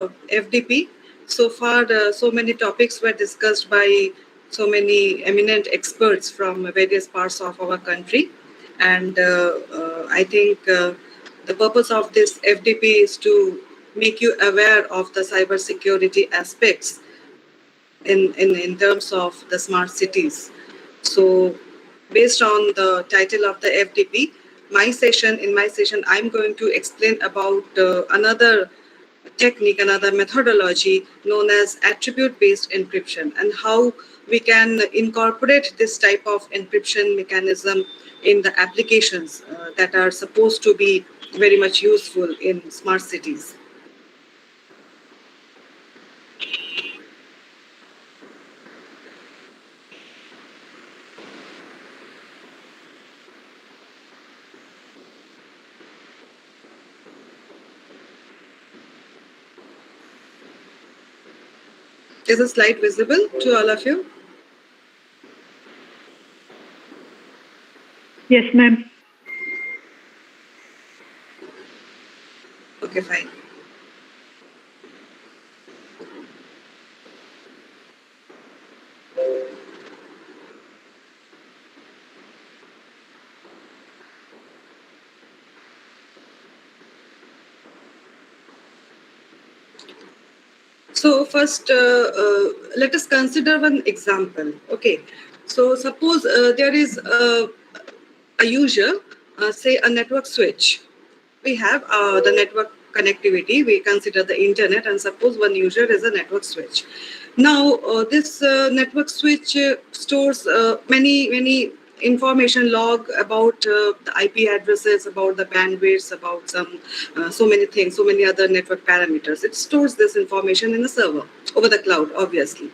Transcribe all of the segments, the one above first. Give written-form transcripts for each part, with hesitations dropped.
FDP. So far, so many topics were discussed by so many eminent experts from various parts of our country. And I think the purpose of this FDP is to make you aware of the cybersecurity aspects in terms of the smart cities. So based on the title of the FDP, in my session, I'm going to explain about another technique, another methodology known as attribute-based encryption, and how we can incorporate this type of encryption mechanism in the applications that are supposed to be very much useful in smart cities. Is the slide visible to all of you? Yes, ma'am. Okay, fine. So first, let us consider one example. Okay, so suppose there is a user, say a network switch. We have the network connectivity. We consider the internet, and suppose one user is a network switch. Now, this network switch stores many information log about the IP addresses, about the bandwidths, about so many things, so many other network parameters. It stores this information in a server over the cloud, obviously.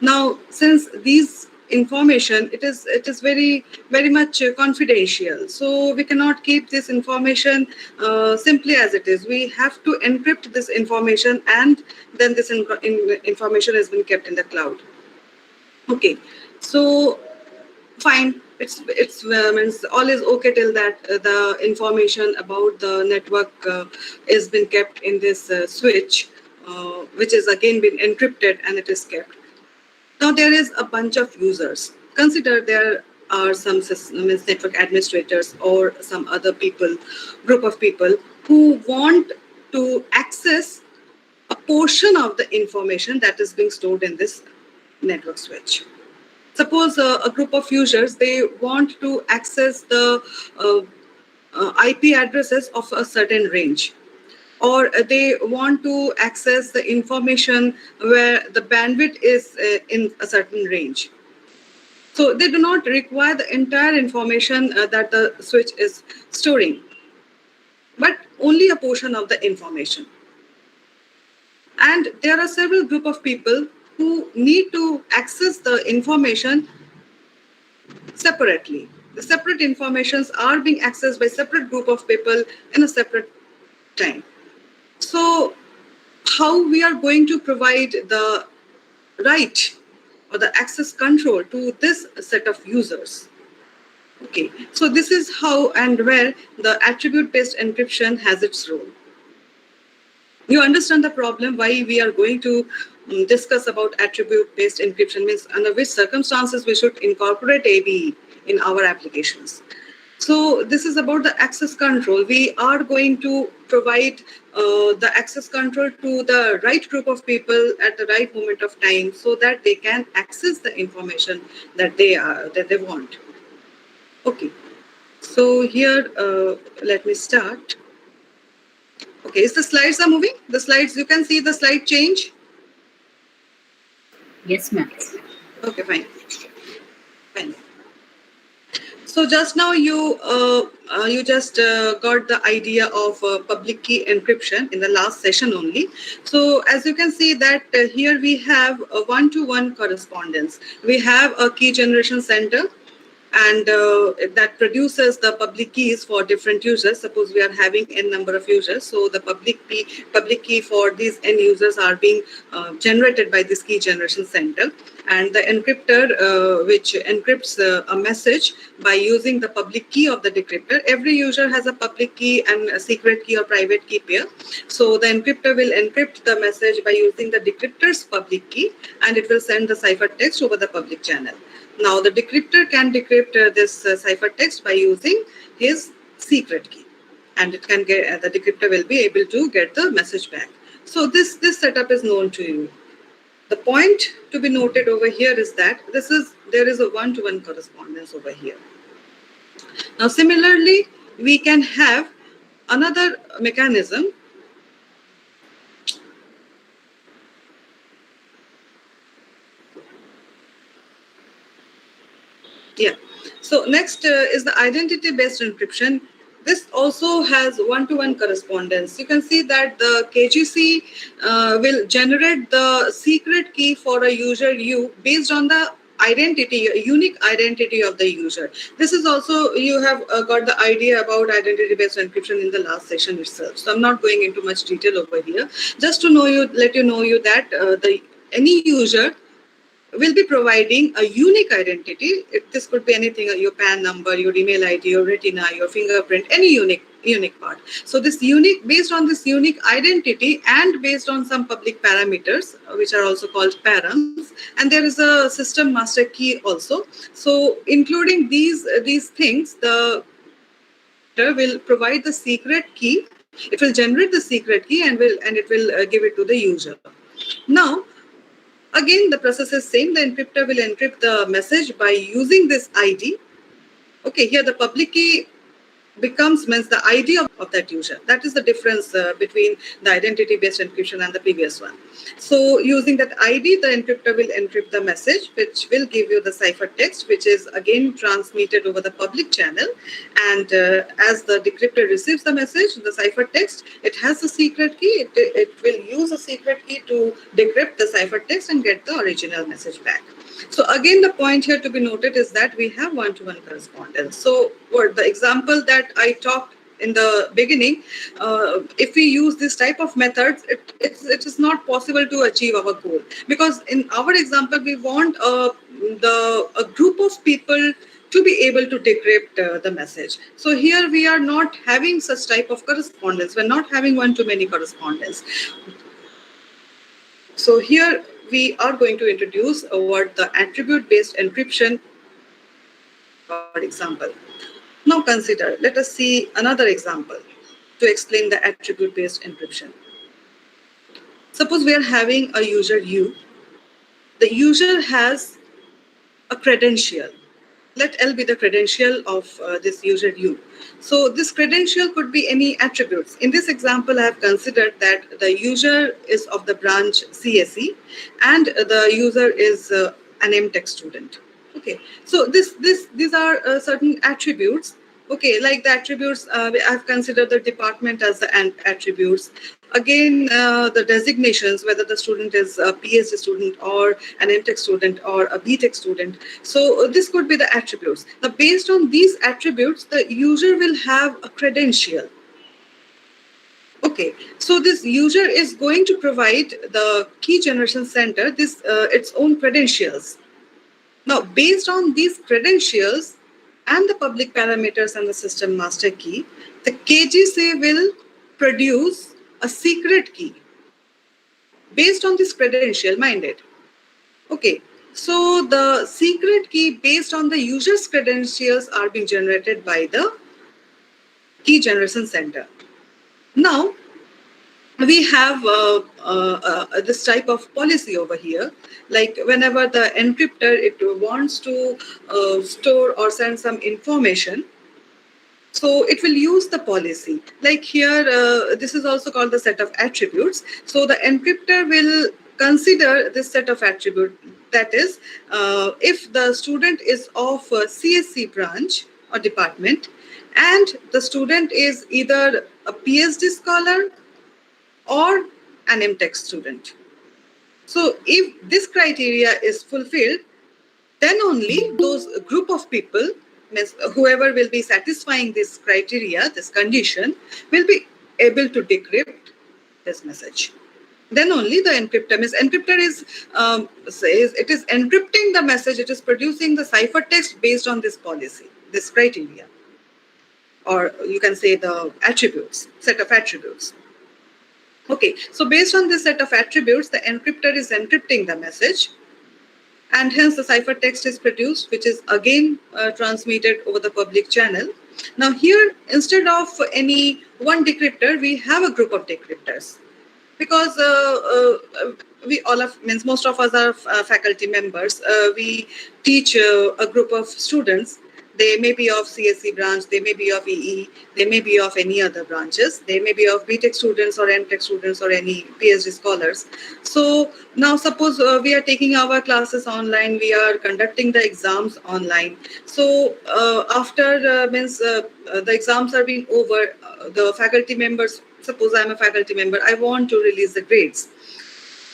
Now, since these information, it is very much confidential, so we cannot keep this information simply as it is. We have to encrypt this information, and then this information has been kept in the cloud. Okay, so fine, means all is okay till that the information about the network is been kept in this switch, which is again been encrypted, and it is kept. Now there is a bunch of users. Consider there are some network administrators or some other group of people who want to access a portion of the information that is being stored in this network switch. Suppose a group of users, they want to access the IP addresses of a certain range, or they want to access the information where the bandwidth is in a certain range. So they do not require the entire information that the switch is storing, but only a portion of the information. And there are several group of people who need to access the information separately. The separate informations are being accessed by separate group of people in a separate time. So how we are going to provide the right or the access control to this set of users? Okay, so this is how and where the attribute-based encryption has its role. You understand the problem why we are going to discuss about attribute-based encryption, means under which circumstances we should incorporate ABE in our applications. So this is about the access control. We are going to provide the access control to the right group of people at the right moment of time, so that they can access the information that they want. Okay, so here let me start. Okay, is the slides are moving? The slides, you can see the slide change? Yes, ma'am. Okay, fine. Fine. So just now you just got the idea of public key encryption in the last session only. So as you can see that here we have a one-to-one correspondence. We have a key generation center, and that produces the public keys for different users. Suppose we are having n number of users, so the public key for these n users are being generated by this key generation center, and the encryptor which encrypts a message by using the public key of the decryptor. Every user has a public key and a secret key or private key pair. So the encryptor will encrypt the message by using the decryptor's public key, and it will send the ciphertext over the public channel. Now the decryptor can decrypt this ciphertext by using his secret key, and it can get the decryptor will be able to get the message back. So this setup is known to you. The point to be noted over here is that there is a one-to-one correspondence over here. Now similarly, we can have another mechanism. Yeah. So next is the identity-based encryption. This also has one-to-one correspondence. You can see that the KGC will generate the secret key for a user U based on the identity, unique identity of the user. This is also, you have got the idea about identity-based encryption in the last session itself. So I'm not going into much detail over here. Just to know you, let you know you that any user will be providing a unique identity. This could be anything, your PAN number, your email ID, your retina, your fingerprint, any unique part. So this unique, based on this unique identity and based on some public parameters, which are also called params, and there is a system master key also. So including these things, the will provide the secret key. It will generate the secret key and it will give it to the user. Now, again, the process is same. The encryptor will encrypt the message by using this ID. Okay, here the public key means the ID of that user. That is the difference between the identity-based encryption and the previous one. So using that ID, the encryptor will encrypt the message, which will give you the ciphertext, which is again transmitted over the public channel. And as the decryptor receives the message, the ciphertext, it has a secret key. It will use a secret key to decrypt the ciphertext and get the original message back. So again, the point here to be noted is that we have one-to-one correspondence. So what the example that I talked in the beginning, if we use this type of methods, it is not possible to achieve our goal, because in our example, we want a group of people to be able to decrypt the message. So here we are not having such type of correspondence. We're not having one-to-many correspondence. So here we are going to introduce what the attribute-based encryption, for example. Now consider, let us see another example to explain the attribute-based encryption. Suppose we are having a user U. The user has a credential. Let L be the credential of this user U. So this credential could be any attributes. In this example, I have considered that the user is of the branch CSE and the user is an MTech student. Okay, so these are certain attributes. Okay, like the attributes, I've considered the department as the attributes. Again, the designations, whether the student is a PhD student or an MTech student or a BTech student. So this could be the attributes. Now, based on these attributes, the user will have a credential. Okay, so this user is going to provide the key generation center its own credentials. Now, based on these credentials and the public parameters and the system master key, the KGC will produce a secret key based on this credential, mind it. Okay, so the secret key based on the user's credentials are being generated by the key generation center. Now, we have this type of policy over here. Like whenever the encryptor, it wants to store or send some information, so it will use the policy. Like here, this is also called the set of attributes. So the encryptor will consider this set of attributes. That is, if the student is of a CSC branch or department, and the student is either a PhD scholar or an MTech student. So if this criteria is fulfilled, then only those group of people means whoever will be satisfying this criteria, this condition, will be able to decrypt this message. Then only the encryptor means encryptor is says it is encrypting the message. It is producing the ciphertext based on this policy, this criteria, or you can say the attributes, set of attributes. Okay, so based on this set of attributes, the encryptor is encrypting the message, and hence the ciphertext is produced, which is again transmitted over the public channel. Now here, instead of any one decryptor, we have a group of decryptors, because we all of means most of us are faculty members. We teach a group of students. They may be of CSE branch, they may be of EE, they may be of any other branches, they may be of BTech students or MTech students or any PhD scholars. So now suppose we are taking our classes online, we are conducting the exams online. So after the exams are being over, the faculty members, suppose I am a faculty member, I want to release the grades.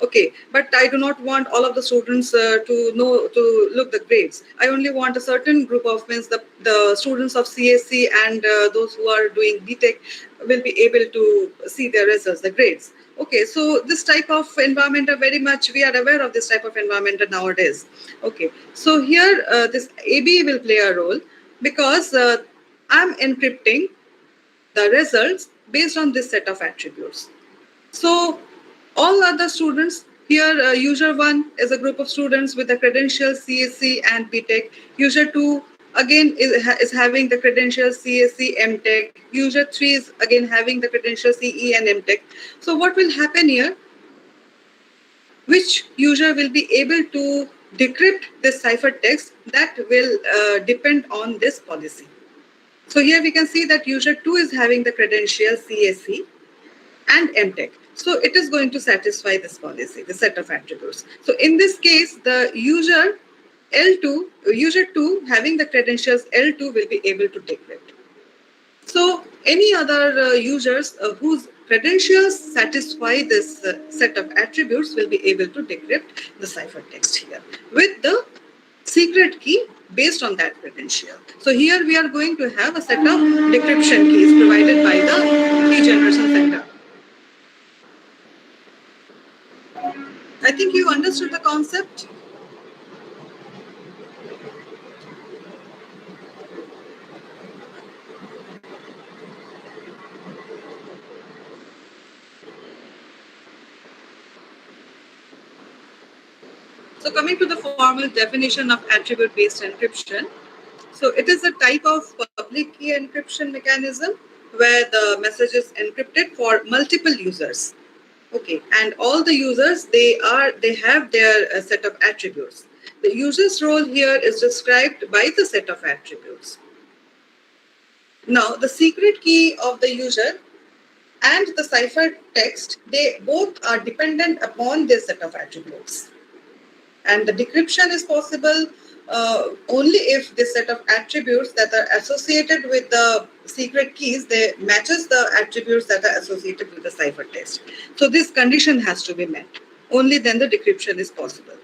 Okay, but I do not want all of the students to look the grades. I only want a certain group of means the students of CSC and those who are doing BTech will be able to see their results, the grades. Okay, so this type of environment are very much, we are aware of this type of environment nowadays. Okay, so here this AB will play a role, because I'm encrypting the results based on this set of attributes. So all other students here, user 1 is a group of students with the credentials CSC and BTech. User 2 again is having the credentials CSC MTech. User 3 is again having the credentials CE and MTech. So what will happen here? Which user will be able to decrypt this ciphertext, that will depend on this policy. So here we can see that user 2 is having the credentials CSC and MTech. So it is going to satisfy this policy, the set of attributes. So in this case, the user L2, user 2 having the credentials L2 will be able to decrypt. So any other users whose credentials satisfy this set of attributes will be able to decrypt the ciphertext here with the secret key based on that credential. So here we are going to have a set of decryption keys provided by the key generation center. I think you understood the concept. So coming to the formal definition of attribute-based encryption. So it is a type of public key encryption mechanism where the message is encrypted for multiple users. Okay, and all the users, they have their set of attributes. The user's role here is described by the set of attributes. Now, the secret key of the user and the ciphertext, they both are dependent upon this set of attributes. And the decryption is possible only if this set of attributes that are associated with the secret keys, they matches the attributes that are associated with the ciphertext. So this condition has to be met. Only then the decryption is possible.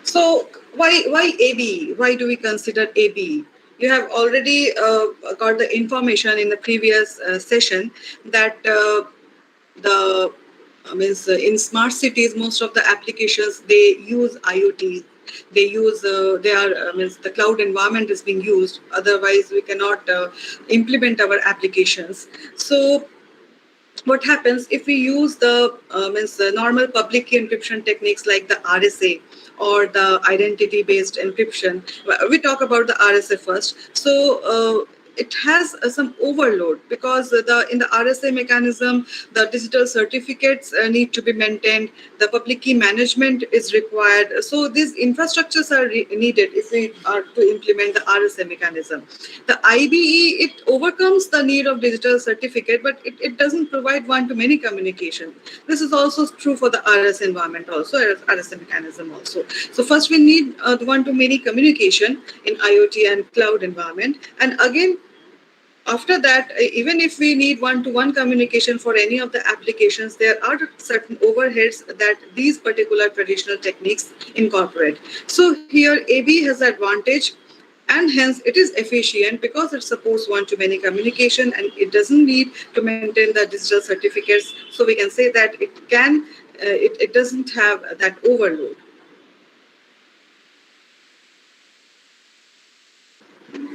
So why AB? Why do we consider AB? You have already got the information in the previous session that in smart cities, most of the applications, they use IoT. They use the cloud environment is being used. Otherwise, we cannot implement our applications. So what happens if we use the normal public key encryption techniques like the RSA or the identity-based encryption? We talk about the RSA first. So it has some overload, because in the RSA mechanism, the digital certificates need to be maintained. The public key management is required. So these infrastructures are needed if we are to implement the RSA mechanism. The IBE, it overcomes the need of digital certificate, but it doesn't provide one-to-many communication. This is also true for the RSA environment also, RSA mechanism also. So first we need the one-to-many communication in IoT and cloud environment. And again, after that, even if we need one-to-one communication for any of the applications, there are certain overheads that these particular traditional techniques incorporate. So here AB has advantage, and hence it is efficient because it supports one-to-many communication and it doesn't need to maintain the digital certificates. So we can say that it doesn't have that overload.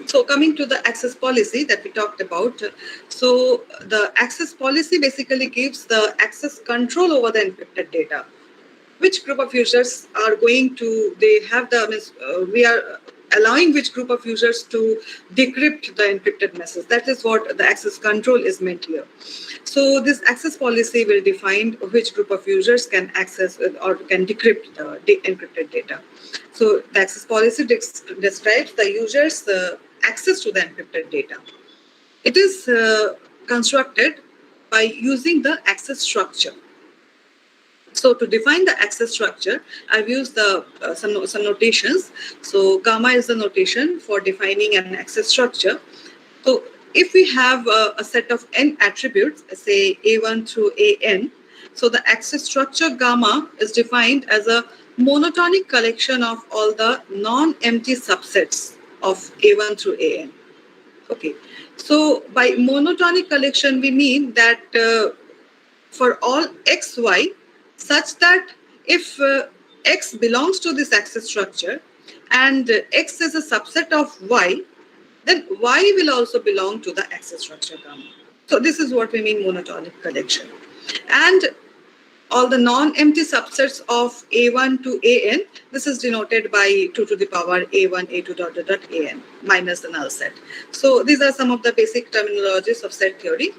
So coming to the access policy that we talked about, so the access policy basically gives the access control over the encrypted data. Which group of users are going to, they have the, we are allowing which group of users to decrypt the encrypted message. That is what the access control is meant here. So this access policy will define which group of users can access or can decrypt the encrypted data. So the access policy describes the user's access to the encrypted data. It is constructed by using the access structure. So to define the access structure, I've used some notations. So gamma is the notation for defining an access structure. So if we have a set of n attributes, say A1 through AN, so the access structure gamma is defined as a monotonic collection of all the non-empty subsets of A1 through AN. Okay, so by monotonic collection, we mean that for all xy, such that if x belongs to this access structure and x is a subset of y, then y will also belong to the access structure gamma. So this is what we mean monotonic collection. And all the non-empty subsets of A1 to AN, this is denoted by 2 to the power A1, A2 dot dot dot AN minus the null set. So these are some of the basic terminologies of set theory.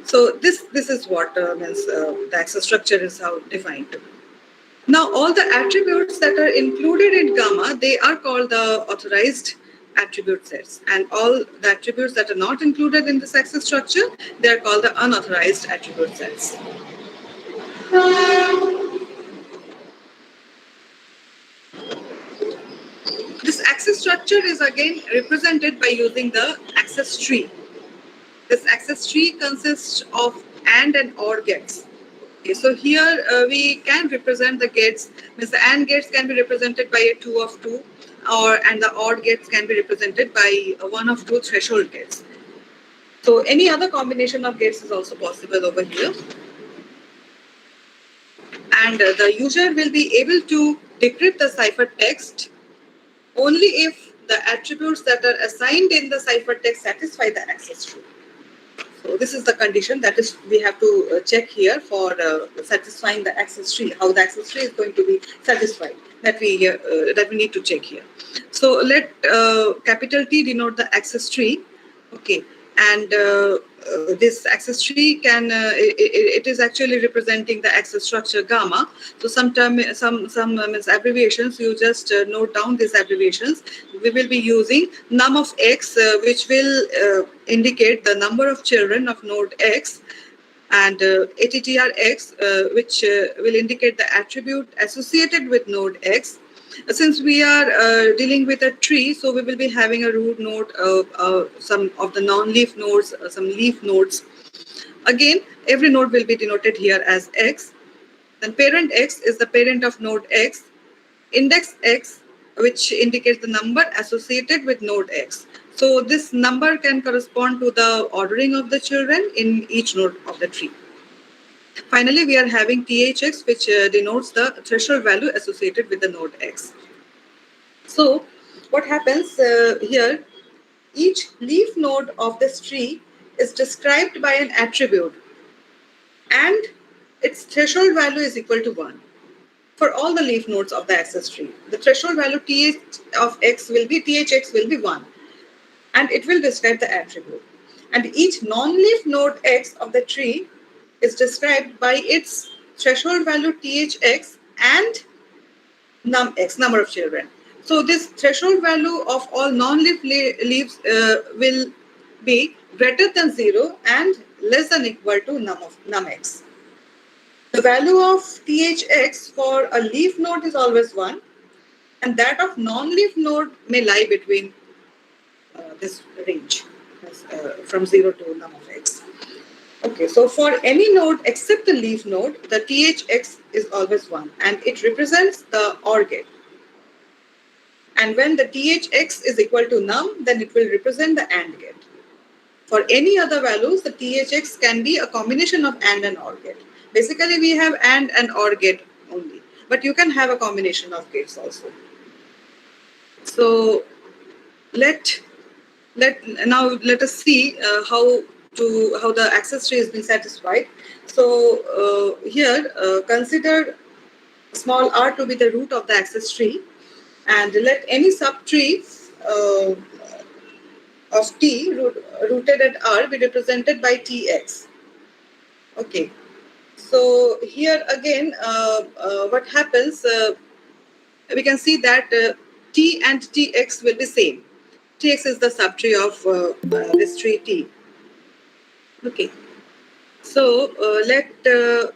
So this is what means the access structure is how defined. Now all the attributes that are included in gamma, they are called the authorized attribute sets, and all the attributes that are not included in this access structure, they are called the unauthorized attribute sets. This access structure is again represented by using the access tree. This access tree consists of AND and OR gates. Okay, so here we can represent the gates. Means the AND gates can be represented by a 2 of 2, and the OR gates can be represented by a 1 of 2 threshold gates. So any other combination of gates is also possible over here. And the user will be able to decrypt the ciphertext only if the attributes that are assigned in the ciphertext satisfy the access tree. So this is the condition that is we have to check here for satisfying the access tree. How the access tree is going to be satisfied that we need to check here. So let capital T denote the access tree. Okay, and this access tree can it is actually representing the access structure gamma. So some abbreviations, you just note down these abbreviations. We will be using num of x, which will indicate the number of children of node x, and ATTRx, which will indicate the attribute associated with node x. Since we are dealing with a tree, so we will be having a root node, some of the non-leaf nodes, some leaf nodes. Again, every node will be denoted here as x. Then parent x is the parent of node x. Index x, which indicates the number associated with node x. So this number can correspond to the ordering of the children in each node of the tree. Finally, we are having THX, which denotes the threshold value associated with the node X. So what happens here, each leaf node of this tree is described by an attribute and its threshold value is equal to 1. For all the leaf nodes of the access tree, the threshold value THX will be 1, and it will describe the attribute. And each non-leaf node X of the tree is described by its threshold value THX and num X, number of children. So this threshold value of all non-leaf leaves will be greater than 0 and less than equal to num X. The value of THX for a leaf node is always 1, and that of non-leaf node may lie between this range. from 0 to num of x. Okay, so for any node except the leaf node, the THX is always 1 and it represents the OR gate. And when the THX is equal to num, then it will represent the AND gate. For any other values, the THX can be a combination of AND and OR gate. Basically, we have AND and OR gate only, but you can have a combination of gates also. So let let us see how the access tree is being satisfied. So here consider small r to be the root of the access tree, and let any subtree uh, of t rooted at r be represented by tx. Okay. So here again, what happens? We can see that t and tx will be same. Tx is the subtree of this tree t. Okay. So let the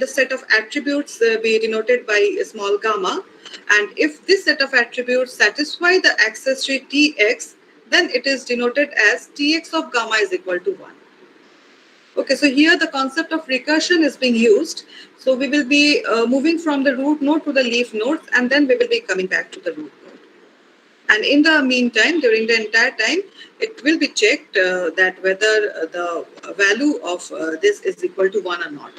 set of attributes be denoted by a small gamma, and if this set of attributes satisfy the access tree tx, then it is denoted as tx of gamma is equal to 1. Okay, so here the concept of recursion is being used. So we will be moving from the root node to the leaf nodes, and then we will be coming back to the root node. And in the meantime, during the entire time, it will be checked that whether the value of this is equal to 1 or not.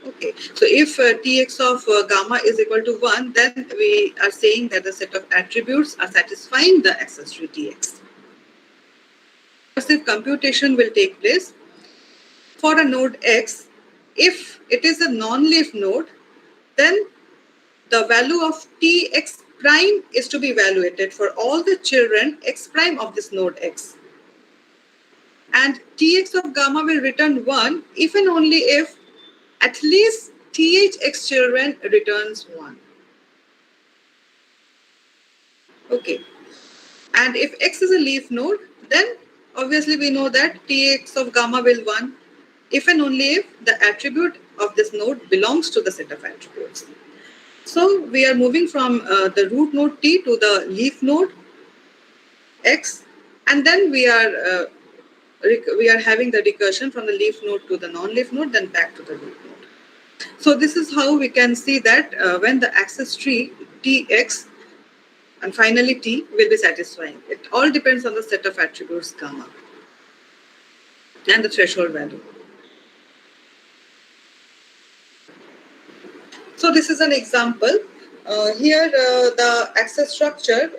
Okay, so if Tx of gamma is equal to 1, then we are saying that the set of attributes are satisfying the access tree Tx. Recursive computation will take place for a node x. If it is a non-leaf node, then the value of tx prime is to be evaluated for all the children x prime of this node x. And tx of gamma will return 1 if and only if at least thx children returns 1. Okay. And if x is a leaf node, then obviously we know that tx of gamma will 1 if and only if the attribute of this node belongs to the set of attributes. So we are moving from the root node t to the leaf node x, and then we are having the recursion from the leaf node to the non-leaf node, then back to the root node. So this is how we can see that when the access tree tx and finally t will be satisfying. It all depends on the set of attributes gamma and the threshold value. So this is an example. Here, the access structure,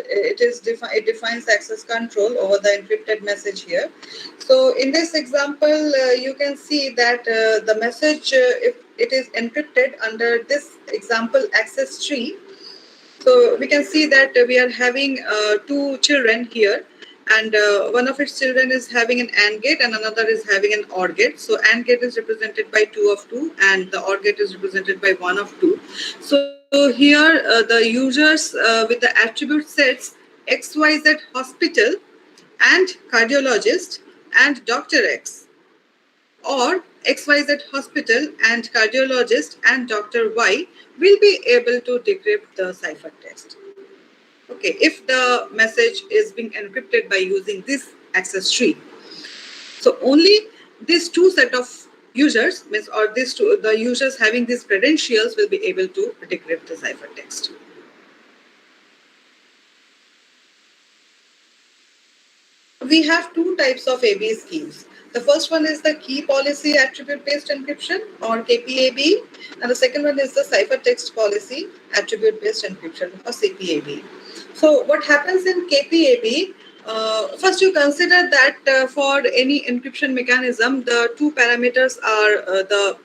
it defines access control over the encrypted message here. So in this example, you can see that the message, if it is encrypted under this example access tree, so we can see that we are having two children here, and one of its children is having an AND gate and another is having an OR gate. So AND gate is represented by 2 of 2 and the OR gate is represented by 1 of 2. So here the users with the attribute sets XYZ hospital and cardiologist and Dr. X, or XYZ hospital and cardiologist and Dr. Y will be able to decrypt the ciphertext. Okay, if the message is being encrypted by using this access tree. So only these two set of users, or these two, the users having these credentials will be able to decrypt the ciphertext. We have two types of AB schemes. The first one is the key policy attribute based encryption, or KPAB, and the second one is the ciphertext policy attribute based encryption, or CPAB. So what happens in KPAB? First, you consider that for any encryption mechanism, the two parameters are the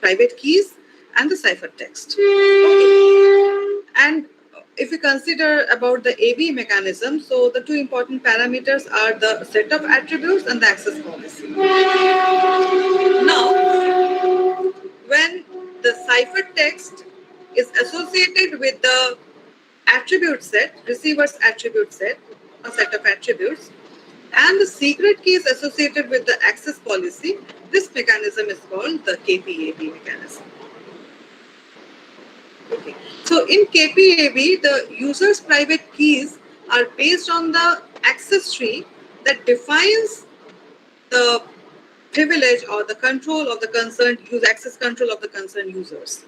private keys and the ciphertext. Okay. And if we consider about the AB mechanism, so the two important parameters are the set of attributes and the access policy. Now, when the ciphertext is associated with the attribute set, receiver's attribute set, a set of attributes, and the secret key is associated with the access policy, this mechanism is called the KPAB mechanism. Okay. So in KPAB, the user's private keys are based on the access tree that defines the privilege or the control of the concerned user, access control of the concerned users.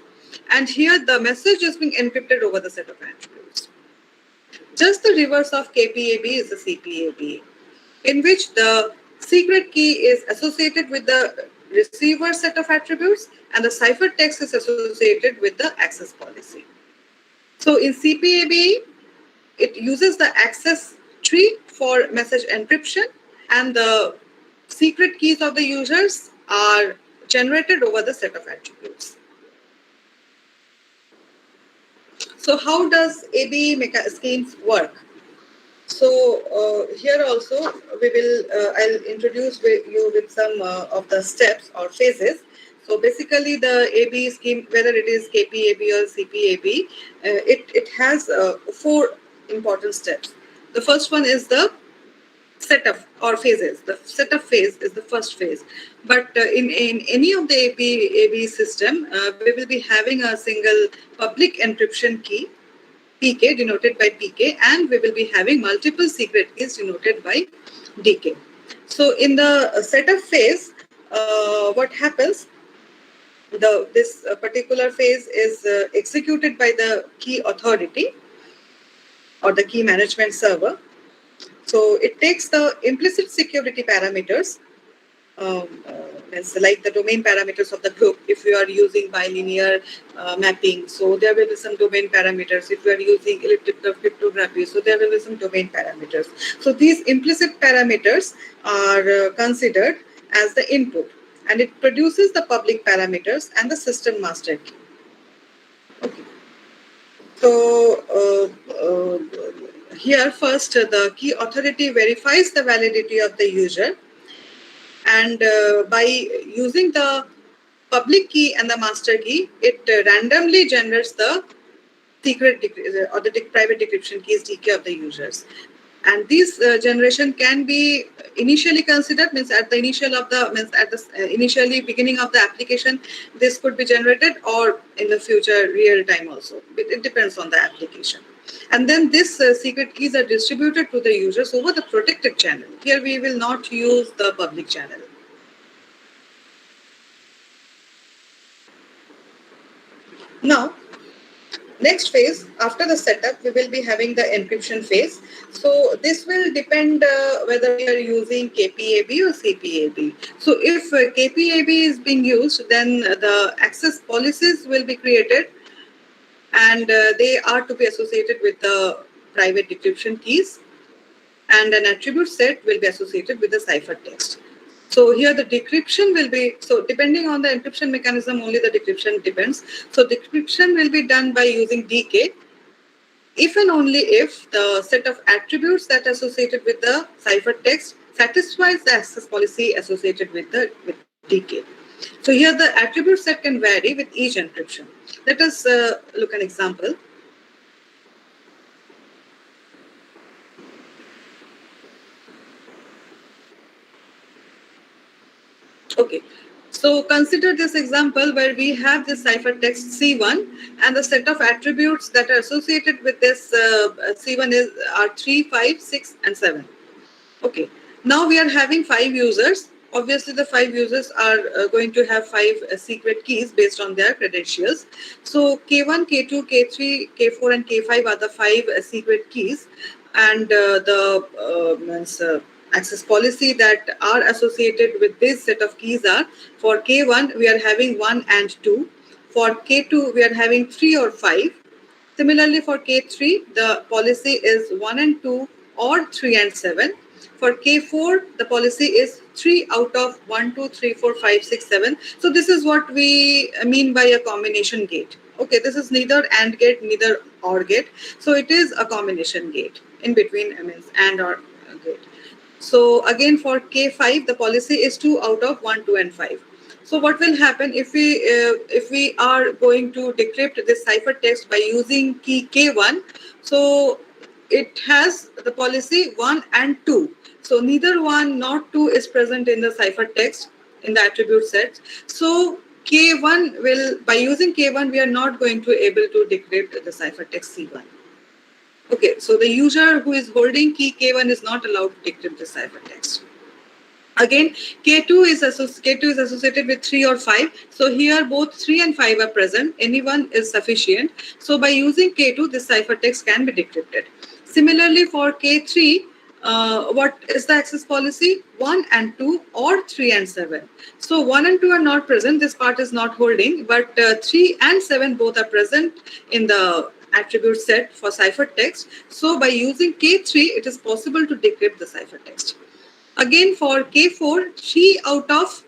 And here the message is being encrypted over the set of attributes. Just the reverse of KPAB is the CPAB, in which the secret key is associated with the receiver set of attributes and the ciphertext is associated with the access policy. So in CPAB, it uses the access tree for message encryption, and the secret keys of the users are generated over the set of attributes. So how does ABE schemes work? So here also we will, I'll introduce you with some of the steps or phases. So basically the ABE scheme, whether it is KPAB or CPAB, it has 4 important steps. The first one is the setup or phases. The setup phase is the first phase. But in any of the ABE system, we will be having a single public encryption key, PK, denoted by PK, and we will be having multiple secret keys denoted by DK. So in the setup phase, what happens? This particular phase is executed by the key authority or the key management server. So it takes the implicit security parameters, like the domain parameters of the group. If you are using bilinear mapping, so there will be some domain parameters. If you are using elliptic cryptography, so there will be some domain parameters. So these implicit parameters are considered as the input, and it produces the public parameters and the system master key. Okay. So here first the key authority verifies the validity of the user, and by using the public key and the master key, it randomly generates the secret or the private decryption keys DK of the users. And these generation can be initially considered, means at the initial of the initially beginning of the application, this could be generated, or in the future real time also. It depends on the application. And then this secret keys are distributed to the users over the protected channel. Here we will not use the public channel. Now, next phase, after the setup, we will be having the encryption phase. So this will depend whether we are using KPAB or CPAB. So if KPAB is being used, then the access policies will be created, and they are to be associated with the private decryption keys, and an attribute set will be associated with the ciphertext. So here the decryption will be, so depending on the encryption mechanism, only the decryption depends. So decryption will be done by using DK if and only if the set of attributes that are associated with the ciphertext satisfies the access policy associated with DK. So here the attribute set can vary with each encryption. Let us look an example. Okay, so consider this example where we have this ciphertext C1, and the set of attributes that are associated with this C1 are 3, 5, 6, and 7. Okay, now we are having 5 users. Obviously, the 5 users are going to have 5 secret keys based on their credentials. So K1, K2, K3, K4, and K5 are the 5 secret keys, and the access policy that are associated with this set of keys are: for K1 we are having 1 and 2, for K2 we are having 3 or 5. Similarly, for K3 the policy is 1 and 2 or 3 and 7. For K4 the policy is 3 out of 1, 2, 3, 4, 5, 6, 7. So this is what we mean by a combination gate. Okay, this is neither AND gate, neither OR gate. So it is a combination gate in between, means AND or gate. So again, for K5, the policy is 2 out of 1, 2, and 5. So what will happen if we are going to decrypt this ciphertext by using key K1? So it has the policy 1 and 2. So neither 1 nor 2 is present in the ciphertext in the attribute set. So K1 will, by using K1, we are not going to able to decrypt the ciphertext C1. Okay, so the user who is holding key K1 is not allowed to decrypt the ciphertext. Again, K2 is associated with 3 or 5. So here both 3 and 5 are present. Any one is sufficient. So by using K2, this ciphertext can be decrypted. Similarly, for K3, what is the access policy? 1 and 2 or 3 and 7. So 1 and 2 are not present. This part is not holding, but 3 and 7 both are present in the attribute set for ciphertext. So by using K3, it is possible to decrypt the ciphertext. Again, for K4, 3 out of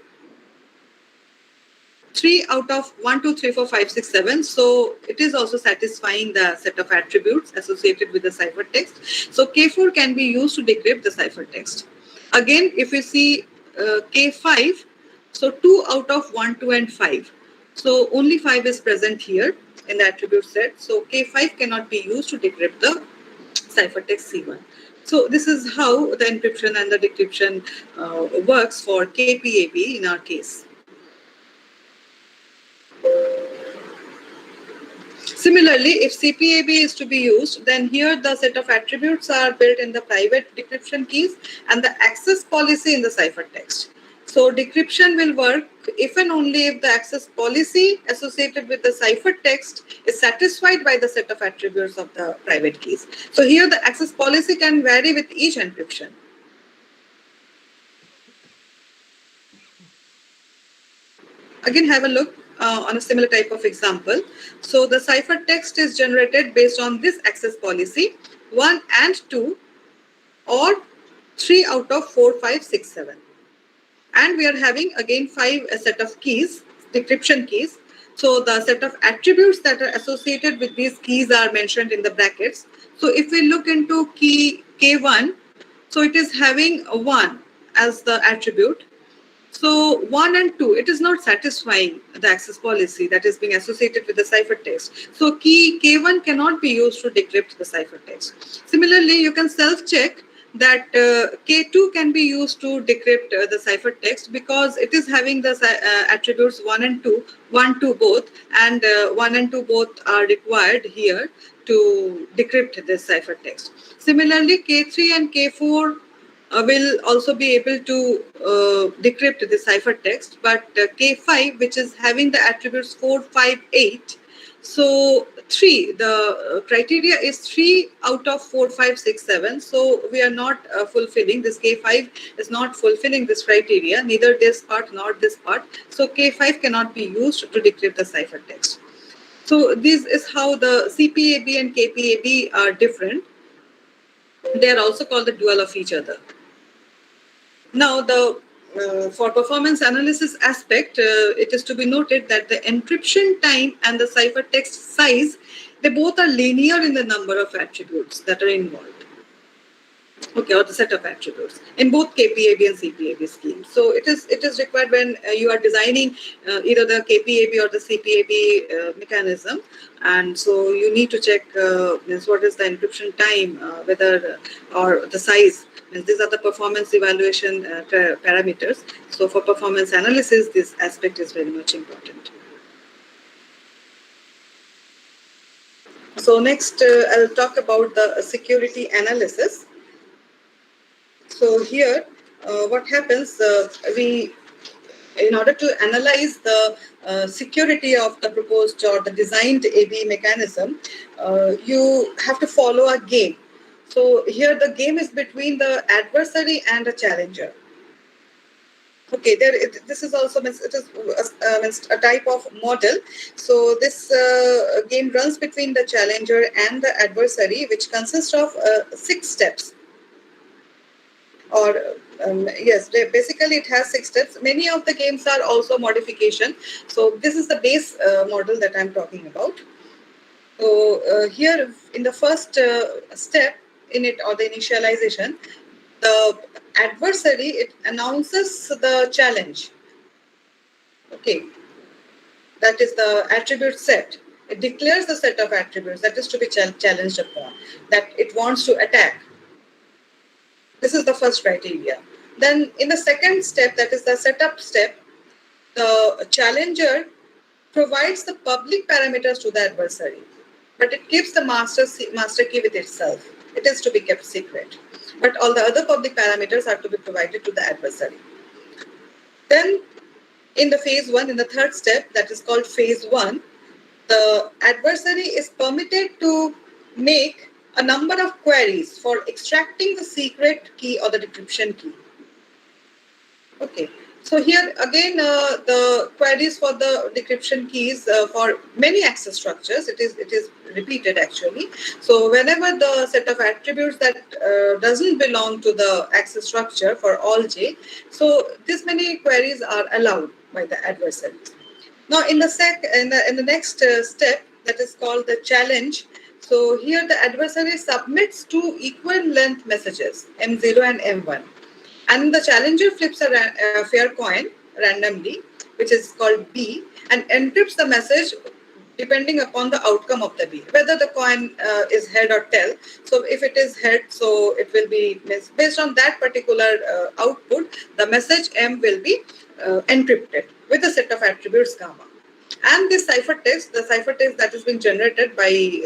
1, 2, 3, 4, 5, 6, 7. So it is also satisfying the set of attributes associated with the ciphertext. So K4 can be used to decrypt the ciphertext. Again, if you see K5, so 2 out of 1, 2, and 5. So only 5 is present here in the attribute set. So K5 cannot be used to decrypt the ciphertext C1. So this is how the encryption and the decryption works for KPAB in our case. Similarly, if CPAB is to be used, then here the set of attributes are built in the private decryption keys and the access policy in the ciphertext. So decryption will work if and only if the access policy associated with the ciphertext is satisfied by the set of attributes of the private keys. So here the access policy can vary with each encryption. Again, have a look on a similar type of example. So the ciphertext is generated based on this access policy, 1 and 2 or 3 out of 4, 5, 6, 7. And we are having again 5 a set of keys, decryption keys. So the set of attributes that are associated with these keys are mentioned in the brackets. So if we look into key K1, so it is having 1 as the attribute. So 1 and 2, it is not satisfying the access policy that is being associated with the ciphertext. So key K1 cannot be used to decrypt the ciphertext. Similarly, you can self-check that K2 can be used to decrypt the ciphertext because it is having the attributes 1 and 2, 1, 2 both, and 1 and 2 both are required here to decrypt this ciphertext. Similarly, K3 and K4 will also be able to decrypt the ciphertext, but K5, which is having the attributes 4, 5, 8, so 3, the criteria is 3 out of 4, 5, 6, 7. So we are not fulfilling, this K5 is not fulfilling this criteria, neither this part nor this part. So K5 cannot be used to decrypt the ciphertext. So this is how the CPAB and KPAB are different. They are also called the dual of each other. Now, for performance analysis aspect, it is to be noted that the encryption time and the ciphertext size, they both are linear in the number of attributes that are involved. Okay, or the set of attributes in both KPAB and CPAB schemes. So it is required when you are designing either the KPAB or the CPAB mechanism, and so you need to check what is the encryption time, whether or the size. These are the performance evaluation parameters. So for performance analysis, this aspect is very much important. So next, I'll talk about the security analysis. So here, what happens, in order to analyze the security of the proposed or the designed AB mechanism, you have to follow a game. So here the game is between the adversary and a challenger. Okay, this is also a type of model. So this game runs between the challenger and the adversary, which consists of 6 steps. Or yes, basically it has 6 steps. Many of the games are also modification. So this is the base model that I'm talking about. So here in the first step in it, or the initialization, the adversary, it announces the challenge. Okay, that is the attribute set. It declares the set of attributes that is to be challenged upon, that it wants to attack. This is the first criteria. Then in the second step, that is the setup step, the challenger provides the public parameters to the adversary. but it keeps the master key with itself. It is to be kept secret. But all the other public parameters are to be provided to the adversary. Then, in the phase one, in the third step, that is called phase one, the adversary is permitted to make a number of queries for extracting the secret key or the decryption key. Okay. So here again, the queries for the decryption keys for many access structures, it is repeated actually. So whenever the set of attributes that doesn't belong to the access structure for all j, so this many queries are allowed by the adversaries. Now in the next step, that is called the challenge. So here the adversary submits two equal length messages, M0 and M1. And the challenger flips a fair coin randomly, which is called B, and encrypts the message depending upon the outcome of the B, whether the coin is head or tail. So if it is head, so it will be based on that particular output, the message M will be encrypted with a set of attributes gamma. And this ciphertext, the ciphertext that is being generated by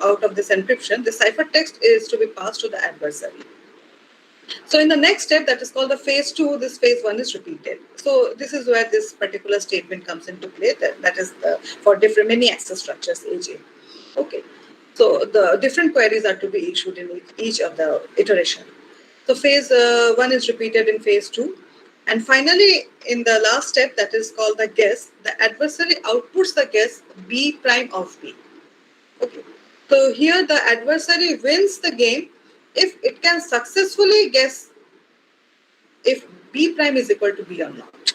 out of this encryption, the ciphertext is to be passed to the adversary. So in the next step, that is called the phase two, this phase one is repeated. So this is where this particular statement comes into play. That is for different many access structures, AJ. Okay. So the different queries are to be issued in each of the iteration. So phase one is repeated in phase two. And finally, in the last step, that is called the guess, the adversary outputs the guess B prime of B. Okay. So here the adversary wins the game if it can successfully guess if B prime is equal to B or not.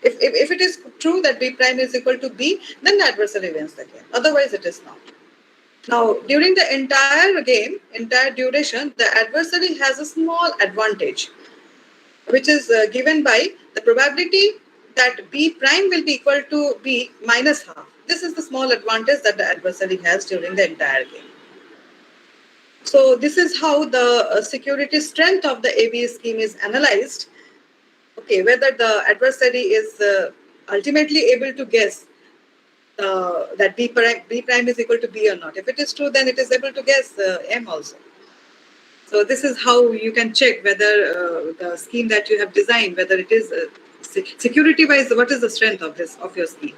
If it is true that B prime is equal to B, then the adversary wins the game. Otherwise, it is not. Now, during the entire game, entire duration, the adversary has a small advantage, which is given by the probability that B prime will be equal to B minus half. This is the small advantage that the adversary has during the entire game. So this is how the security strength of the ABA scheme is analyzed. Okay, whether the adversary is ultimately able to guess that B prime is equal to B or not. If it is true, then it is able to guess M also. So this is how you can check whether the scheme that you have designed, whether it is security-wise, what is the strength of your scheme.